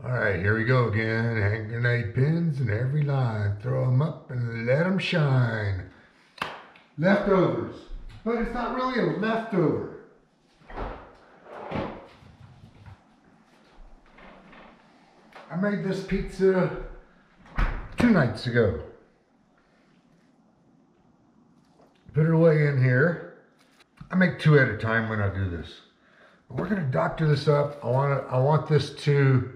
All right, here we go again. Hand grenade pins in every line. Throw them up and let them shine. Leftovers, but it's not really a leftover. I made this pizza 2 nights ago. Put it away in here. I make 2 at a time when I do this. But we're gonna doctor this up. I want this to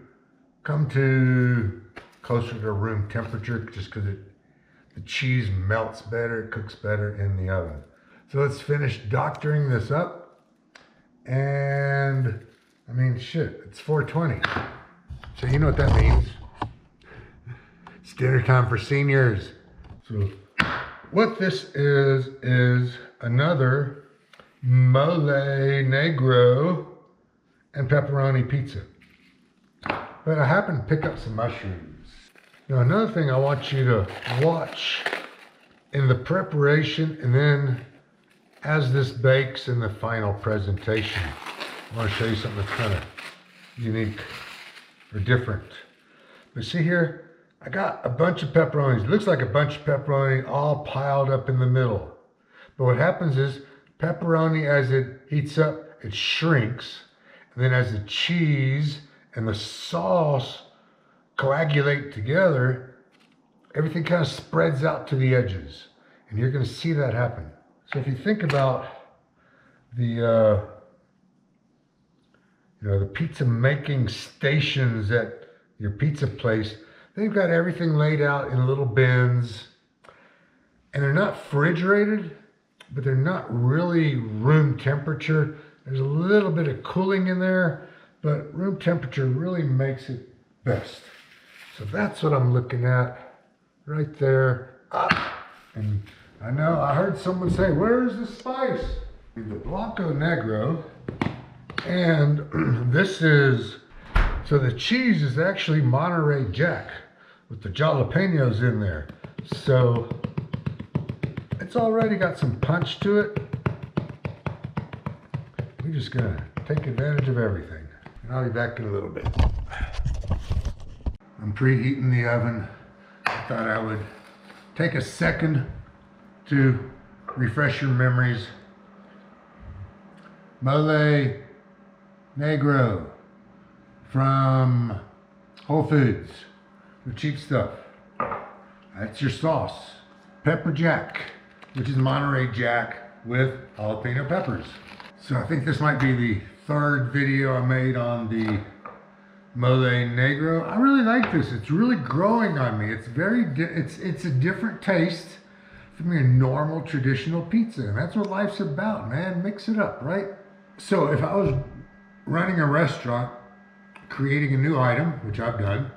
come to closer to room temperature just because the cheese melts better, it cooks better in the oven. So let's finish doctoring this up. And I mean, shit, it's 4:20. So you know what that means. It's dinner time for seniors. So what this is another mole negro and pepperoni pizza. But I happened to pick up some mushrooms. Now another thing I want you to watch in the preparation and then as this bakes in the final presentation. I want to show you something that's kind of unique or different. But see here, I got a bunch of pepperonis. It looks like a bunch of pepperoni all piled up in the middle. But what happens is pepperoni, as it heats up, it shrinks. And then as the cheese and the sauce coagulate together, everything kind of spreads out to the edges. And you're going to see that happen. So if you think about the the pizza making stations at your pizza place, they've got everything laid out in little bins. And they're not refrigerated, but they're not really room temperature. There's a little bit of cooling in there, but room temperature really makes it best. So that's what I'm looking at right there. And I know I heard someone say, where's the spice? The Blanco Negro. And this is, so the cheese is actually Monterey Jack with the jalapenos in there. So it's already got some punch to it. We're just gonna take advantage of everything. And I'll be back in a little bit. I'm preheating the oven. I thought I would take a second to refresh your memories. Mole Negro from Whole Foods, the cheap stuff. That's your sauce. Pepper Jack, which is Monterey Jack with jalapeno peppers. So I think this might be the 3rd video I made on the Mole Negro. I really like this. It's really growing on me. It's it's a different taste from your normal traditional pizza. And that's what life's about, man. Mix it up, right? So if I was running a restaurant, creating a new item, which I've done,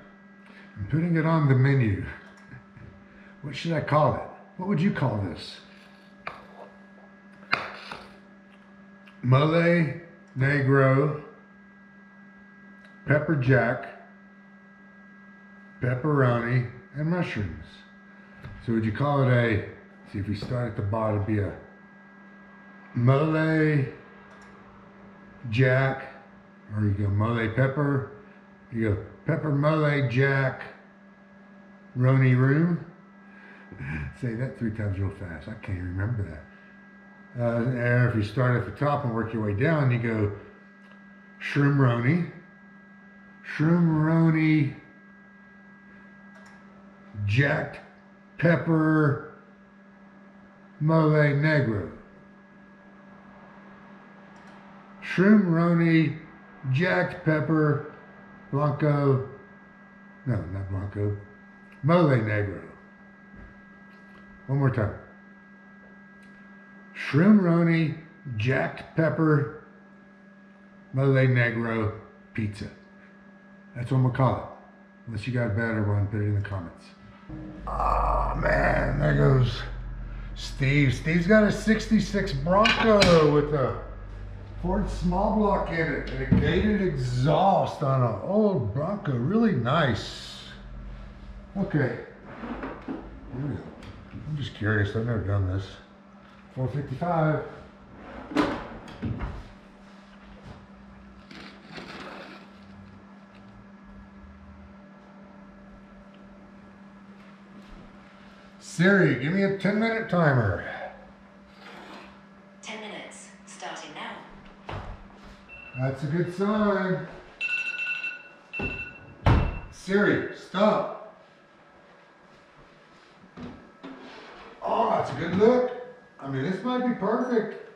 and putting it on the menu, what should I call it? What would you call this? Mole Negro, Pepper Jack, Pepperoni, and mushrooms. So would you call it a, see if we start at the bottom, it'd be a Mole Jack, or you go Mole Pepper, you go Pepper Mole Jack, Roni Room. Say that 3 times real fast, I can't even remember that. And if you start at the top and work your way down, you go Shroom Roni, Jacked Pepper, Mole Negro. Shroom Roni, Jacked Pepper, Blanco, no, not Blanco, Mole Negro. One more time. Shroom Roni, Jacked Pepper, Mole Negro pizza. That's what I'm gonna call it. Unless you got a better one, put it in the comments. Oh man, there goes Steve. Steve's got a 66 Bronco with a Ford small block in it and a gated exhaust on an old Bronco. Really nice. Okay. I'm just curious. I've never done this. 455. Siri, give me a 10-minute timer. 10 minutes, starting now. That's a good sign. Siri, stop. Oh, that's a good look. I mean, this might be perfect.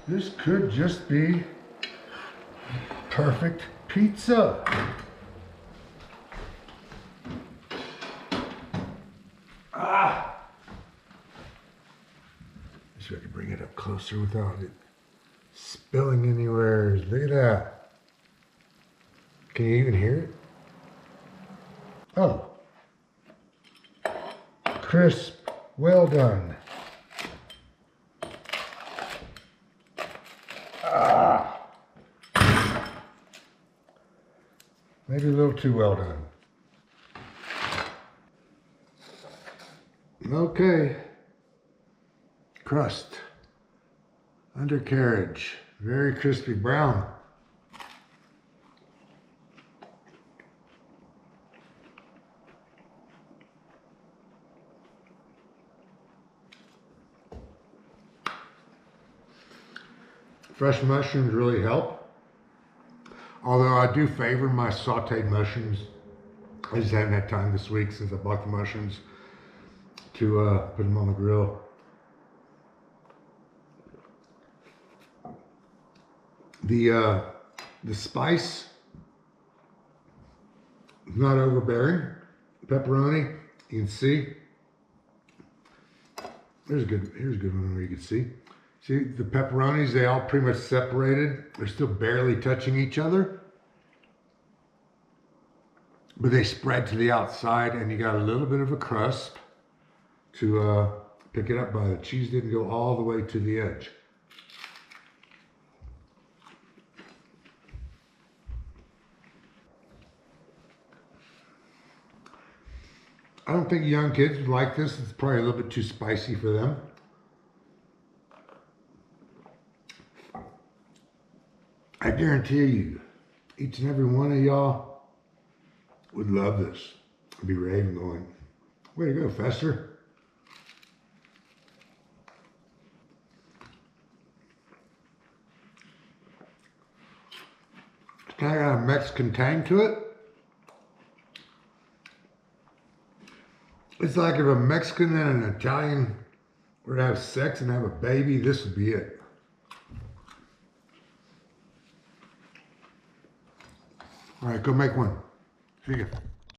This could just be perfect pizza. Ah! I should bring it up closer without it spilling anywhere. Look at that. Can you even hear it? Oh. Crisp. Well done. Ah. Maybe a little too well done. Okay. Crust. Undercarriage. Very crispy brown. Fresh mushrooms really help. Although I do favor my sauteed mushrooms. I just haven't had time this week since I bought the mushrooms to put them on the grill. The spice is not overbearing. Pepperoni, you can see. Here's a good one where you can see. See the pepperonis, they all pretty much separated. They're still barely touching each other. But they spread to the outside and you got a little bit of a crust to pick it up by. The cheese didn't go all the way to the edge. I don't think young kids would like this. It's probably a little bit too spicy for them. I guarantee you, each and every one of y'all would love this. I'd be raving going, way to go, Fjester. It's kind of got a Mexican tang to it. It's like if a Mexican and an Italian were to have sex and have a baby, this would be it. All right, go make one. See ya.